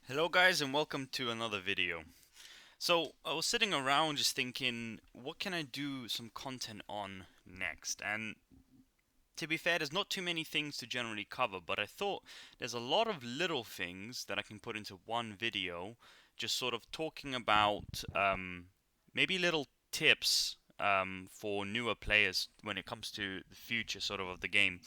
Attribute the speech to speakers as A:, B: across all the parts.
A: Hello guys and welcome to another video. So I was sitting around just thinking, what can I do some content on next? And to be fair, there's not too many things to generally cover, but I thought there's a lot of little things that I can put into one video, just sort of talking about maybe little tips for newer players when it comes to the future sort of the game.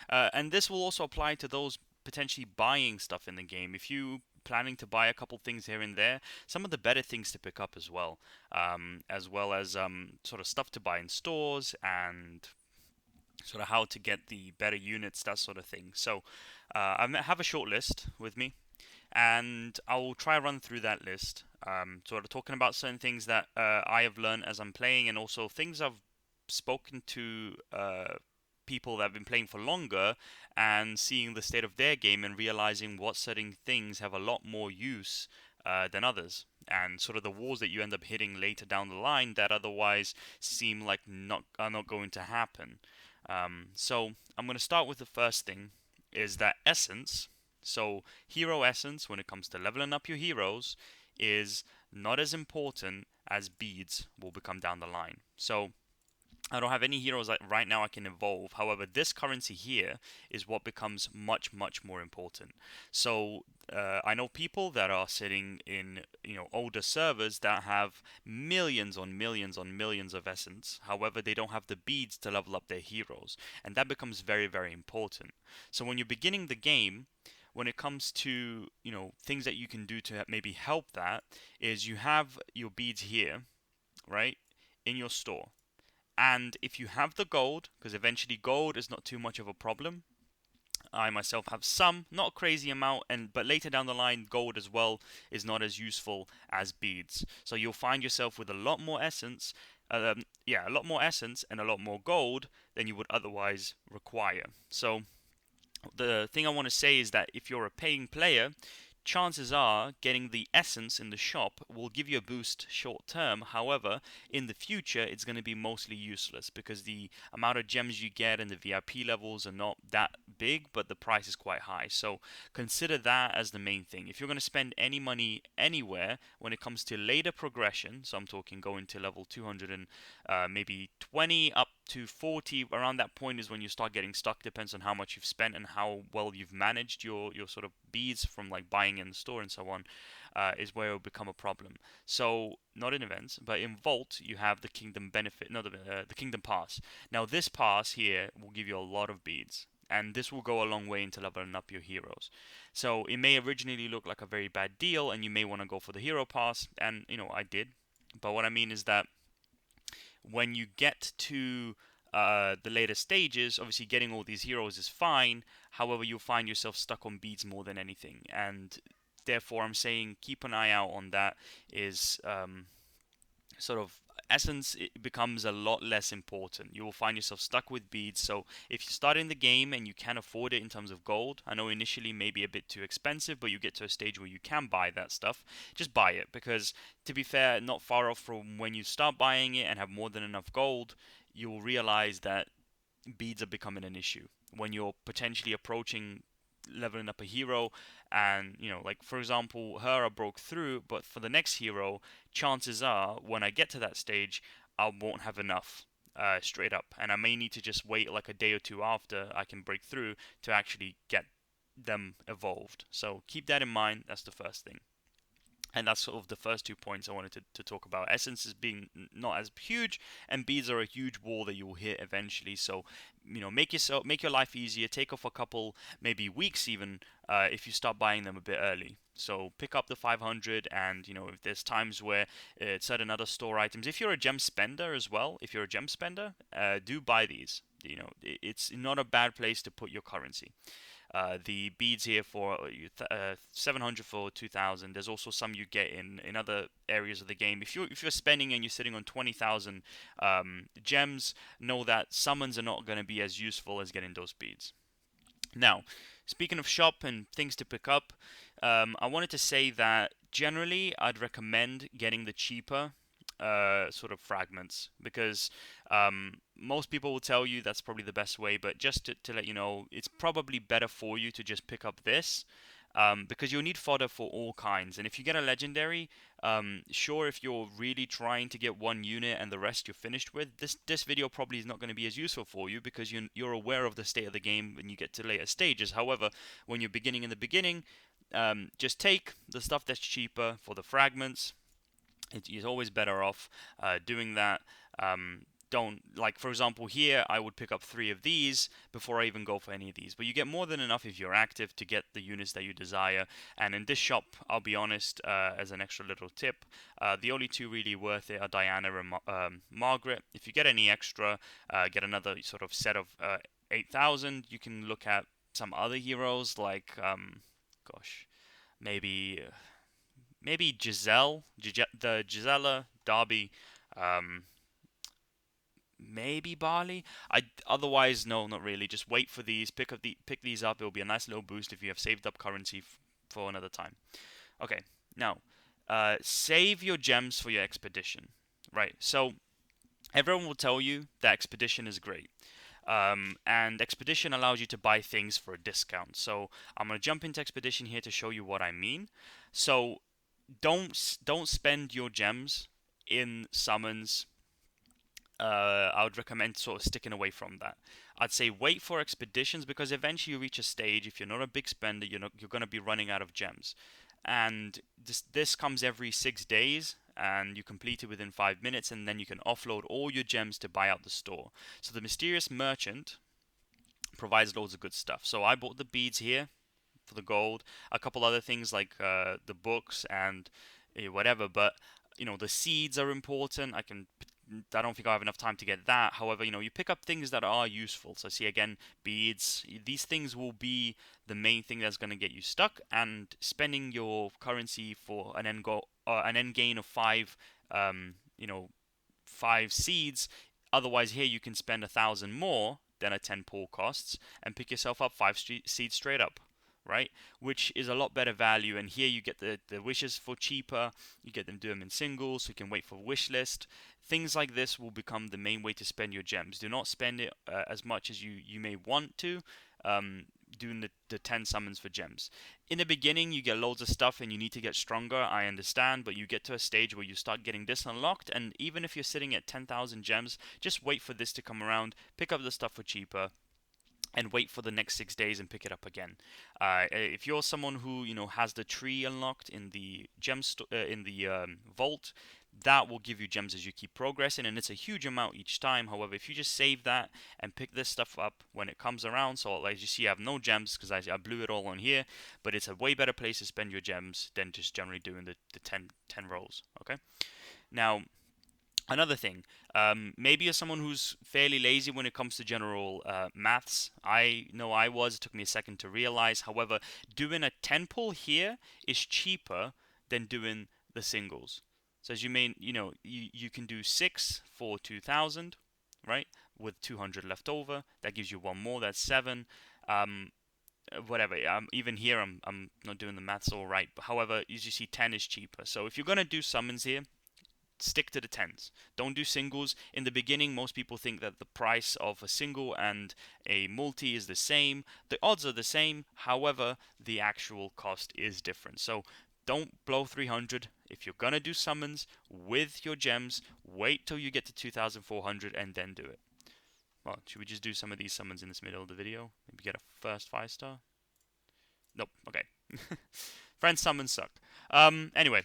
A: And this will also apply to those potentially buying stuff in the game. If you planning to buy a couple things here and there, some of the better things to pick up as well as sort of stuff to buy in stores and sort of how to get the better units, that sort of thing. So I have a short list with me, and I will try run through that list. Sort of talking about certain things that I have learned as I'm playing, and also things I've spoken to people that have been playing for longer and seeing the state of their game and realizing what certain things have a lot more use than others. And sort of the walls that you end up hitting later down the line that otherwise seem like not are not going to happen. So I'm going to start with the first thing is that essence. So hero essence when it comes to leveling up your heroes is not as important as beads will become down the line. So I don't have any heroes that right now I can evolve. However, this currency here is what becomes much, much more important. So I know people that are sitting in older servers that have millions on millions on millions of essence. However, they don't have the beads to level up their heroes, and that becomes very, very important. So when you're beginning the game, when it comes to things that you can do to maybe help that, is you have your beads here, right, in your store. And if you have the gold, because eventually gold is not too much of a problem. I myself have some, not a crazy amount, and but later down the line, gold as well is not as useful as beads. So you'll find yourself with a lot more essence, a lot more essence and a lot more gold than you would otherwise require. So the thing I want to say is that if you're a paying player, chances are getting the essence in the shop will give you a boost short term. However, in the future, it's going to be mostly useless because the amount of gems you get and the VIP levels are not that big, but the price is quite high. So consider that as the main thing. If you're going to spend any money anywhere when it comes to later progression, so I'm talking going to level 200 and maybe 20 up to 40, around that point is when you start getting stuck. Depends on how much you've spent and how well you've managed your sort of beads from like buying in the store and so on, is where it will become a problem. So not in events, but in Vault you have the Kingdom benefit, no, the Kingdom Pass. Now this pass here will give you a lot of beads, and this will go a long way into leveling up your heroes. So it may originally look like a very bad deal, and you may want to go for the hero pass, and I did. But what I mean is that when you get to the later stages, obviously getting all these heroes is fine. However, you'll find yourself stuck on beads more than anything, and therefore I'm saying keep an eye out on that. Is sort of essence, it becomes a lot less important. You will find yourself stuck with beads. So if you start in the game and you can afford it in terms of gold, I know initially maybe a bit too expensive, but you get to a stage where you can buy that stuff, just buy it, because to be fair, not far off from when you start buying it and have more than enough gold, you will realize that beads are becoming an issue when you're potentially approaching leveling up a hero, and like for example her I broke through, but for the next hero, chances are when I get to that stage I won't have enough, straight up, and I may need to just wait like a day or two after I can break through to actually get them evolved. So keep that in mind. That's the first thing, and that's sort of the first 2 points I wanted to talk about. Essence is being not as huge, and beads are a huge wall that you will hit eventually. So, make your life easier. Take off a couple, maybe weeks even, if you start buying them a bit early. So pick up the 500, and if there's times where it's certain other store items. If you're a gem spender as well, if you're a gem spender, do buy these. It's not a bad place to put your currency. The beads here for 700 for 2000. There's also some you get in other areas of the game. If you're spending and you're sitting on 20,000 gems, know that summons are not going to be as useful as getting those beads. Now, speaking of shop and things to pick up, I wanted to say that generally I'd recommend getting the cheaper sort of fragments, because most people will tell you that's probably the best way, but just to let you know, it's probably better for you to just pick up this because you'll need fodder for all kinds. And if you get a legendary, sure, if you're really trying to get one unit and the rest you're finished with, this video probably is not going to be as useful for you because you're aware of the state of the game when you get to later stages. However, when you're beginning in the beginning, just take the stuff that's cheaper for the fragments. It's always better off doing that. Don't, like, for example, here I would pick up 3 of these before I even go for any of these, but you get more than enough if you're active to get the units that you desire. And in this shop, I'll be honest, as an extra little tip, the only 2 really worth it are Diana and Margaret. If you get any extra, get another sort of set of 8,000, you can look at some other heroes like gosh, maybe the Gisela, Darby, um, maybe Barley. Otherwise, no, not really. Just wait for these. Pick these up. It'll be a nice little boost if you have saved up currency for another time. Okay, now save your gems for your expedition. Right. So everyone will tell you that expedition is great. And expedition allows you to buy things for a discount. So I'm gonna jump into expedition here to show you what I mean. So don't spend your gems in summons. I would recommend sort of sticking away from that. I'd say wait for expeditions because eventually you reach a stage. If you're not a big spender, you're going to be running out of gems, and this comes every 6 days, and you complete it within 5 minutes, and then you can offload all your gems to buy out the store. So the mysterious merchant provides loads of good stuff. So I bought the beads here for the gold, a couple other things like the books and whatever, but the seeds are important. I don't think I have enough time to get that. However, you pick up things that are useful. So see again, beads. These things will be the main thing that's going to get you stuck. And spending your currency for an end gain of 5, 5 seeds. Otherwise, here you can spend 1,000 more than a 10 pull costs and pick yourself up 5 seeds straight up. Right, which is a lot better value, and here you get the wishes for cheaper. You get them do them in singles, so you can wait for Wishlist. Things like this will become the main way to spend your gems. Do not spend it as much as you may want to, doing the 10 summons for gems. In the beginning, you get loads of stuff and you need to get stronger, I understand, but you get to a stage where you start getting this unlocked, and even if you're sitting at 10,000 gems, just wait for this to come around, pick up the stuff for cheaper, and wait for the next 6 days and pick it up again. If you're someone who has the tree unlocked in the vault, that will give you gems as you keep progressing, and it's a huge amount each time. However, if you just save that and pick this stuff up when it comes around, so as you see, I have no gems because I blew it all on here, but it's a way better place to spend your gems than just generally doing the 10 rolls. Okay, now. Another thing, maybe you're someone who's fairly lazy when it comes to general maths. I know I was. It took me a second to realize. However, doing a 10 pull here is cheaper than doing the singles. So as you may, you can do 6 for 2,000, right? With 200 left over. That gives you one more. That's 7. Whatever. Even here, I'm not doing the maths all right. But however, as you see, 10 is cheaper. So if you're gonna do summons here, stick to the 10s. Don't do singles. In the beginning, most people think that the price of a single and a multi is the same. The odds are the same, however, the actual cost is different. So don't blow 300. If you're gonna do summons with your gems, wait till you get to 2,400 and then do it. Well, should we just do some of these summons in this middle of the video? Maybe get a first 5-star? Nope, okay. Friend summons suck. Anyway.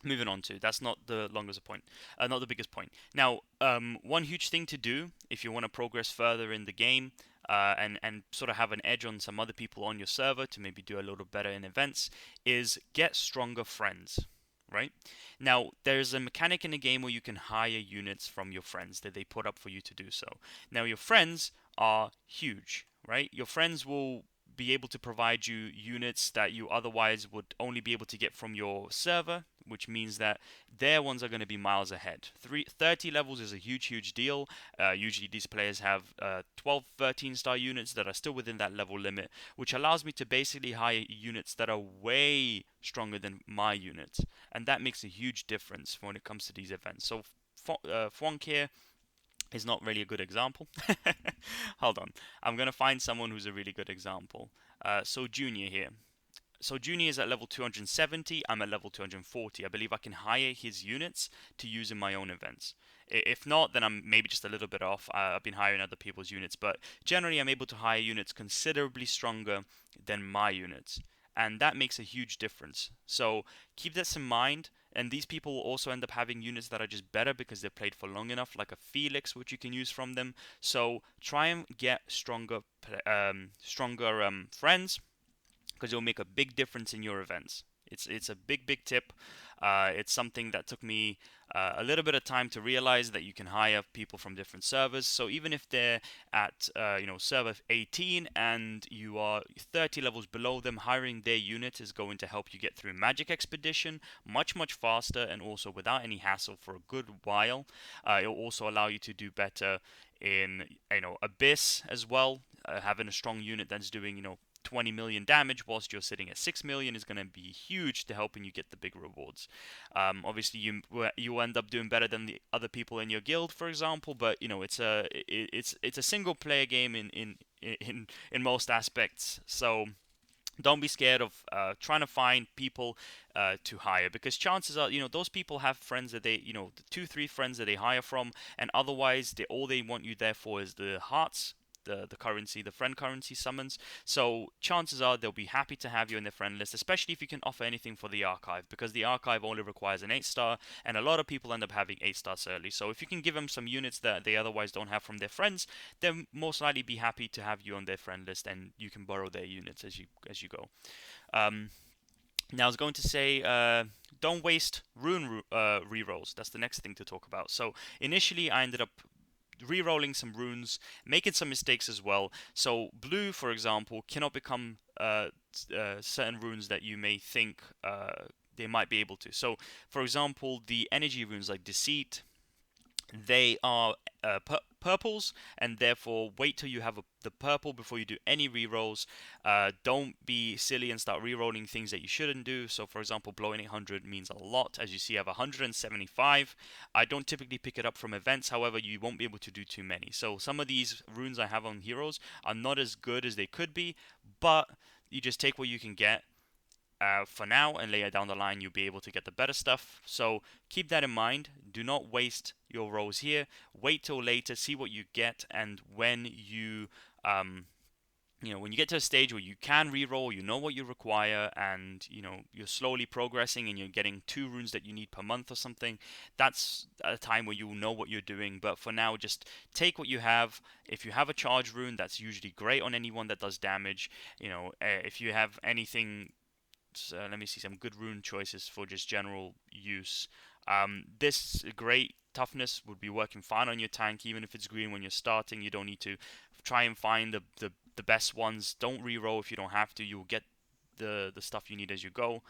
A: Moving on to, that's not the longest point, not the biggest point. Now, one huge thing to do if you want to progress further in the game and sort of have an edge on some other people on your server to maybe do a little better in events is get stronger friends, right? Now, there's a mechanic in the game where you can hire units from your friends that they put up for you to do so. Now, your friends are huge, right? Your friends will be able to provide you units that you otherwise would only be able to get from your server, which means that their ones are going to be miles ahead. 30 levels is a huge deal. Usually these players have 12, 13-star units that are still within that level limit, which allows me to basically hire units that are way stronger than my units, and that makes a huge difference when it comes to these events. So Fwonk here is not really a good example. Hold on, I'm gonna find someone who's a really good example. So Junior here. so Junior is at level 270. I'm at level 240. I believe I can hire his units to use in my own events. If not, then I'm maybe just a little bit off. I've been hiring other people's units, but generally I'm able to hire units considerably stronger than my units, and that makes a huge difference. So keep this in mind. And these people will also end up having units that are just better because they've played for long enough, like a Felix, which you can use from them. So try and get stronger friends, because it'll make a big difference in your events. It's a big tip. It's something that took me a little bit of time to realize, that you can hire people from different servers. So even if they're at server 18 and you are 30 levels below them, hiring their unit is going to help you get through Magic Expedition much faster, and also without any hassle for a good while. It'll also allow you to do better in Abyss as well. Having a strong unit that's doing 20 million damage whilst you're sitting at 6 million is going to be huge to helping you get the big rewards. Obviously, you end up doing better than the other people in your guild, for example, but it's a single player game in most aspects. So don't be scared of trying to find people to hire, because chances are those people have friends that they the 2-3 friends that they hire from, and otherwise all they want you there for is the hearts, the currency, the friend currency summons. So chances are they'll be happy to have you in their friend list, especially if you can offer anything for the archive, because the archive only requires an 8-star, and a lot of people end up having 8 stars early. So if you can give them some units that they otherwise don't have from their friends, they'll most likely be happy to have you on their friend list, and you can borrow their units as you go. Um, Now I was going to say, don't waste rune rerolls. That's the next thing to talk about. So initially I ended up re-rolling some runes, making some mistakes as well. So blue, for example, cannot become certain runes that you may think they might be able to. So, for example, the energy runes like Deceit, they are purples, and therefore wait till you have the purple before you do any rerolls. Don't be silly and start rerolling things that you shouldn't do. So, for example, blowing 800 means a lot. As you see, I have 175. I don't typically pick it up from events, however, you won't be able to do too many. So, some of these runes I have on heroes are not as good as they could be, but you just take what you can get for now, and later down the line you'll be able to get the better stuff. So keep that in mind. Do not waste your rolls here. Wait till later, see what you get, and when when you get to a stage where you can re-roll, you know what you require, and you're slowly progressing and you're getting 2 runes that you need per month or something, that's a time where you know what you're doing. But for now, just take what you have. If you have a charge rune, that's usually great on anyone that does damage. If you have anything, let me see some good rune choices for just general use. This great toughness would be working fine on your tank, even if it's green when you're starting. You don't need to try and find the best ones. Don't re-roll if you don't have to. You'll get the stuff you need as you go.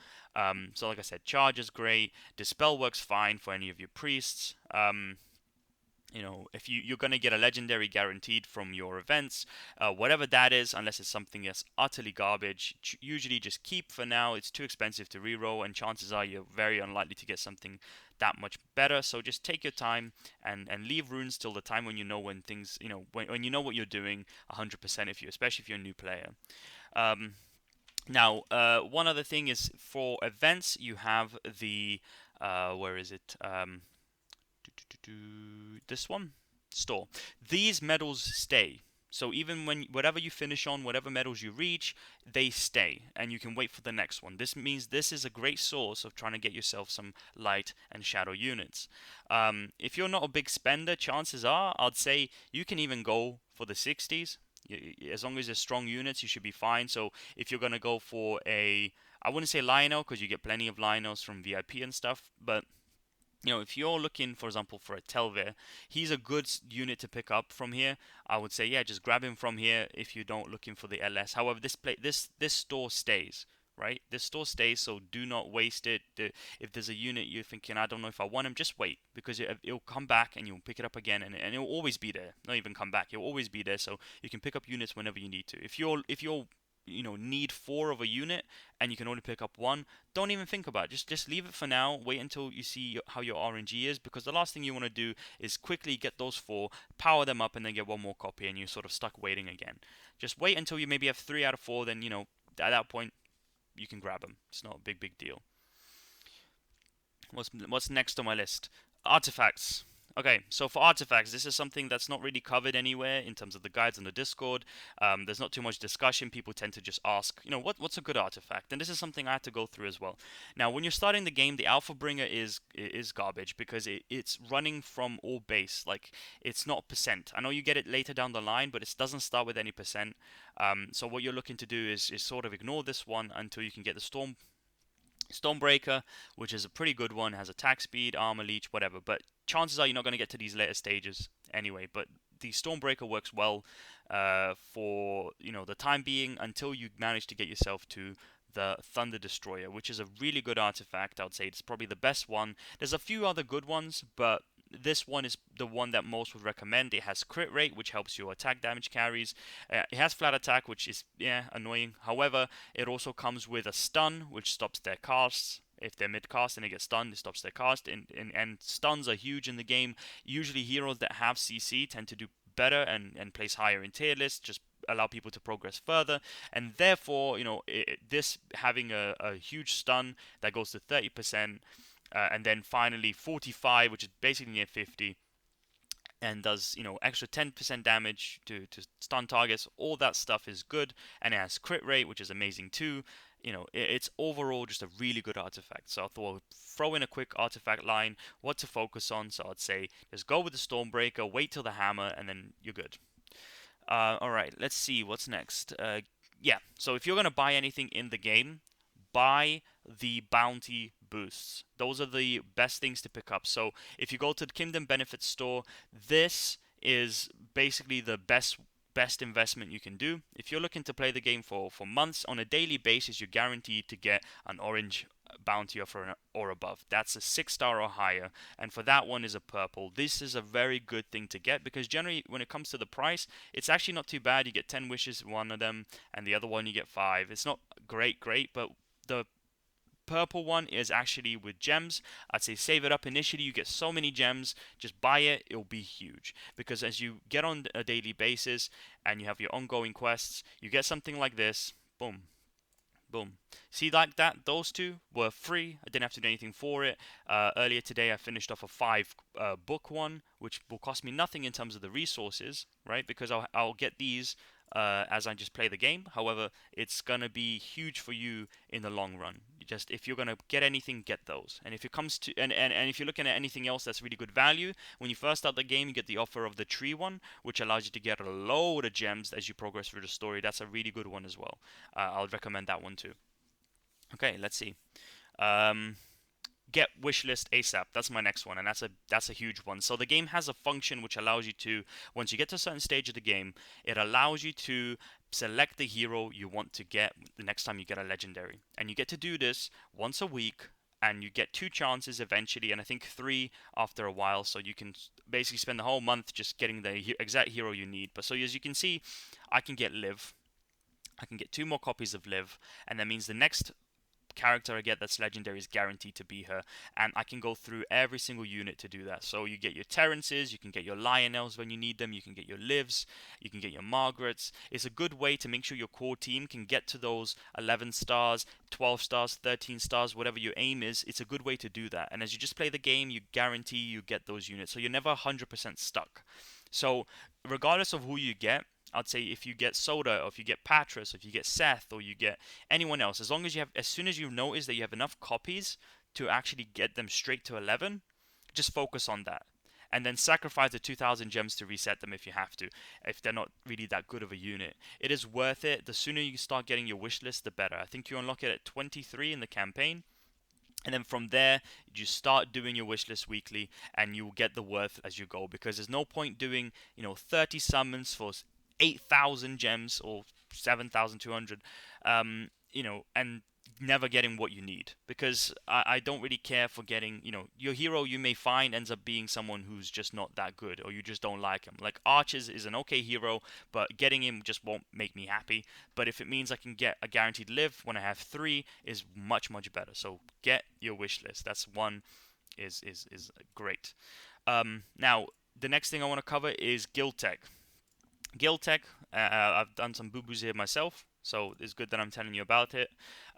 A: So like I said, charge is great. Dispel works fine for any of your priests. If you're going to get a legendary guaranteed from your events, whatever that is, unless it's something that's utterly garbage, usually just keep for now. It's too expensive to reroll, and chances are you're very unlikely to get something that much better. So just take your time and leave runes till the time when you know when things, when you know what you're doing 100%, especially if you're a new player. Now, one other thing is, for events, you have the, where is it? This one, store. These medals stay. So even when whatever you finish on, whatever medals you reach, they stay, and you can wait for the next one. This means this is a great source of trying to get yourself some light and shadow units. If you're not a big spender, chances are, I'd say you can even go for the 60s. As long as there's strong units, you should be fine. So if you're gonna go for I wouldn't say Lionel, because you get plenty of Lionels from VIP and stuff, but if you're looking, for example, for a Telvir, he's a good unit to pick up from here. I would say, yeah, just grab him from here if you don't looking for the LS. However, this store stays, right? This store stays, so do not waste it. If there's a unit you're thinking, I don't know if I want him, just wait, because it'll come back and you'll pick it up again, and it'll always be there. Not even come back, it'll always be there, so you can pick up units whenever you need to. If you're need 4 of a unit and you can only pick up 1, don't even think about it. Just leave it for now. Wait until you see how your RNG is, because the last thing you want to do is quickly get those 4, power them up, and then get 1 more copy, and you're sort of stuck waiting again. Just wait until you maybe have 3 out of 4. Then at that point, you can grab them. It's not a big deal. What's next on my list? Artifacts. Okay, so for artifacts, this is something that's not really covered anywhere in terms of the guides on the Discord. There's not too much discussion. People tend to just ask, what's a good artifact? And this is something I had to go through as well. Now, when you're starting the game, the Alpha Bringer is garbage because it's running from all base. Like, it's not percent. I know you get it later down the line, but it doesn't start with any percent. So what you're looking to do is sort of ignore this one until you can get the Stormbreaker, which is a pretty good one, has attack speed, armor leech, whatever. But chances are you're not going to get to these later stages anyway. But the Stormbreaker works well for the time being until you manage to get yourself to the Thunder Destroyer, which is a really good artifact. I would say it's probably the best one. There's a few other good ones, but this one is the one that most would recommend. It has crit rate, which helps your attack damage carries. It has flat attack, which is annoying. However, it also comes with a stun, which stops their casts. If they're mid cast and they get stunned, it stops their cast. And stuns are huge in the game. Usually heroes that have CC tend to do better and place higher in tier lists, just allow people to progress further. And therefore, this having a huge stun that goes to 30%, and then finally 45, which is basically near 50, and does extra 10% damage to stun targets. All that stuff is good, and it has crit rate, which is amazing too. It's overall just a really good artifact. So I thought I'd throw in a quick artifact line, what to focus on. So I'd say just go with the Stormbreaker, wait till the hammer, and then you're good. Alright, let's see what's next. Yeah, so if you're going to buy anything in the game, buy the bounty boosts. Those are the best things to pick up. So if you go to the Kingdom Benefits store, this is basically the best investment you can do. If you're looking to play the game for months, on a daily basis, you're guaranteed to get an orange bounty offer or above. That's a 6-star or higher, and for that one is a purple. This is a very good thing to get because generally when it comes to the price, it's actually not too bad. You get 10 wishes one of them, and the other one you get 5. It's not great, but the purple one is actually with gems. I'd say save it up initially. You get so many gems, just buy it. It'll be huge because as you get on a daily basis and you have your ongoing quests, you get something like this. Boom, boom. See, like that, those two were free. I didn't have to do anything for it. Earlier today I finished off a 5 book one, which will cost me nothing in terms of the resources, right? Because I'll get these as I just play the game. However, it's gonna be huge for you in the long run. Just if you're gonna get anything, get those. And if it comes to and if you're looking at anything else that's really good value, when you first start the game, you get the offer of the tree one, which allows you to get a load of gems as you progress through the story. That's a really good one as well. I'll recommend that one too. Okay, let's see. Get wishlist ASAP. That's my next one, and that's a huge one. So the game has a function which allows you to, once you get to a certain stage of the game, it allows you to select the hero you want to get the next time you get a legendary, and you get to do this once a week. And you get 2 chances eventually, and I think 3 after a while. So you can basically spend the whole month just getting the exact hero you need. But so as you can see, I can get Liv. I can get 2 more copies of Liv, and that means the next character I get that's legendary is guaranteed to be her, and I can go through every single unit to do that. So you get your Terrences, you can get your Lionels when you need them, you can get your Livs, you can get your Margarets. It's a good way to make sure your core team can get to those 11 stars, 12 stars, 13 stars, whatever your aim is. It's a good way to do that, and as you just play the game, you guarantee you get those units, so you're never 100% stuck. So regardless of who you get, I'd say if you get Soda, or if you get Patras, or if you get Seth, or you get anyone else, as long as you have, as soon as you notice that you have enough copies to actually get them straight to 11, just focus on that. And then sacrifice the 2,000 gems to reset them if you have to, if they're not really that good of a unit. It is worth it. The sooner you start getting your wish list, the better. I think you unlock it at 23 in the campaign. And then from there, you start doing your wish list weekly, and you will get the worth as you go. Because there's no point doing, 30 summons for 8,000 gems or 7,200, and never getting what you need. Because I don't really care for getting, your hero you may find ends up being someone who's just not that good, or you just don't like him. Like Arches is an okay hero, but getting him just won't make me happy. But if it means I can get a guaranteed live when I have 3, is much better. So get your wish list. That's one is great. Now the next thing I want to cover is guild tech. Guild tech, I've done some boo-boos here myself. so it's good that I'm telling you about it.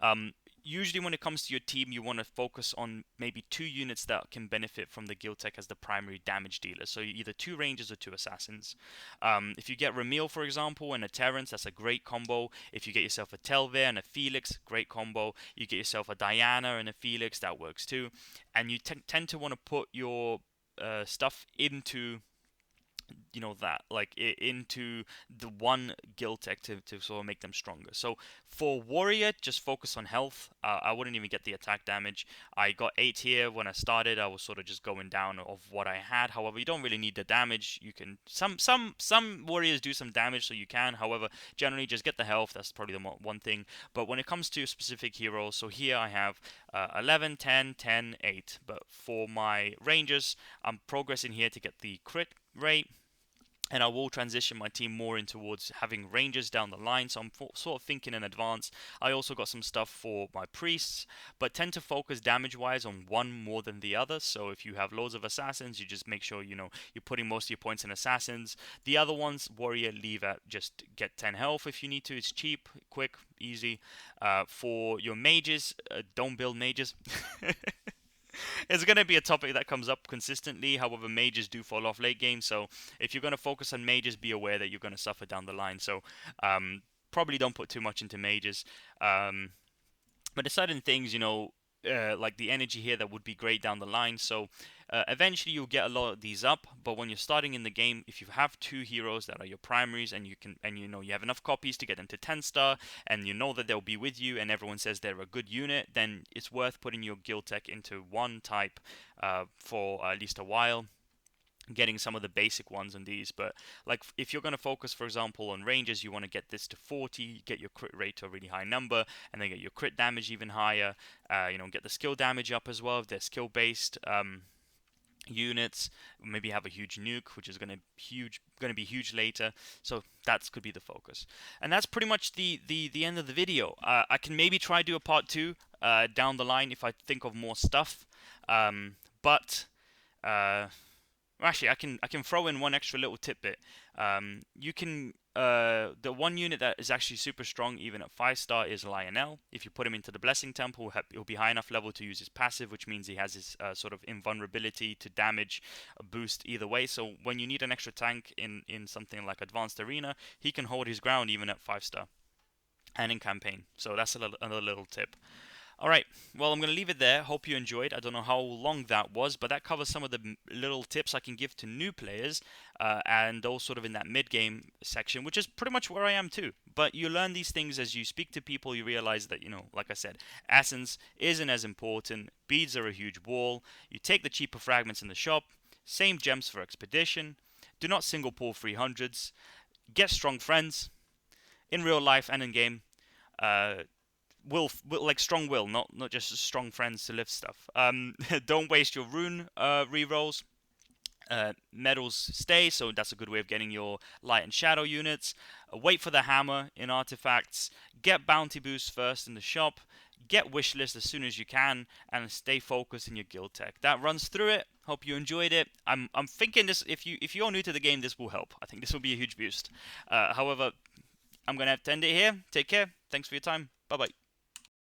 A: Um, Usually when it comes to your team, you want to focus on maybe 2 units that can benefit from the guild tech as the primary damage dealer. So either 2 rangers or 2 assassins. If you get Ramil, for example, and a Terrence, that's a great combo. If you get yourself a Telver and a Felix, great combo. You get yourself a Diana and a Felix, that works too. And you tend to want to put your stuff into, that like into the one guild tech to sort of make them stronger. So for warrior, just focus on health. I wouldn't even get the attack damage. I got 8 here when I started. I was sort of just going down of what I had. However, you don't really need the damage. You can some warriors do some damage, so you can. However, generally just get the health. That's probably the one thing. But when it comes to specific heroes, so here I have 11, 10, 10, 8. But for my rangers, I'm progressing here to get the crit rate, and I will transition my team more in towards having rangers down the line, so I'm sort of thinking in advance. I also got some stuff for my priests, but tend to focus damage wise on one more than the other. So if you have loads of assassins, you just make sure you're putting most of your points in assassins. The other ones, warrior, leave at just get 10 health if you need to. It's cheap, quick, easy. For your mages, don't build mages. It's going to be a topic that comes up consistently. However, mages do fall off late game. So if you're going to focus on mages, be aware that you're going to suffer down the line. So probably don't put too much into mages. But there's certain things, like the energy here that would be great down the line. So eventually you'll get a lot of these up, but when you're starting in the game, if you have 2 heroes that are your primaries and you have enough copies to get them to 10 star, and you know that they'll be with you and everyone says they're a good unit, then it's worth putting your guild tech into one type for at least a while, getting some of the basic ones on these. But like if you're going to focus, for example, on rangers, you want to get this to 40, get your crit rate to a really high number, and then get your crit damage even higher. Get the skill damage up as well if they're skill based units. Maybe have a huge nuke, which is going to be huge later. So that could be the focus, and that's pretty much the end of the video. I can maybe try do a part 2 down the line if I think of more stuff, but actually, I can throw in one extra little tidbit. You can the one unit that is actually super strong even at 5 star is Lionel. If you put him into the Blessing Temple, he'll be high enough level to use his passive, which means he has his sort of invulnerability to damage boost either way. So when you need an extra tank in something like Advanced Arena, he can hold his ground even at 5 star and in campaign. So that's another little tip. Alright, well, I'm going to leave it there. Hope you enjoyed. I don't know how long that was, but that covers some of the little tips I can give to new players, and those sort of in that mid-game section, which is pretty much where I am too. But you learn these things as you speak to people. You realize that, like I said, Essence isn't as important. Beads are a huge wall. You take the cheaper fragments in the shop. Same gems for Expedition. Do not single pull 300s. Get strong friends in real life and in game. Will like strong will, not just strong friends to lift stuff. Don't waste your rune rerolls. Medals stay, so that's a good way of getting your light and shadow units. Wait for the hammer in artifacts. Get bounty boosts first in the shop. Get wishlist as soon as you can, and stay focused in your guild tech. That runs through it. Hope you enjoyed it. I'm thinking this, if you're new to the game, this will help. I think this will be a huge boost. However, I'm gonna have to end it here. Take care. Thanks for your time. Bye bye.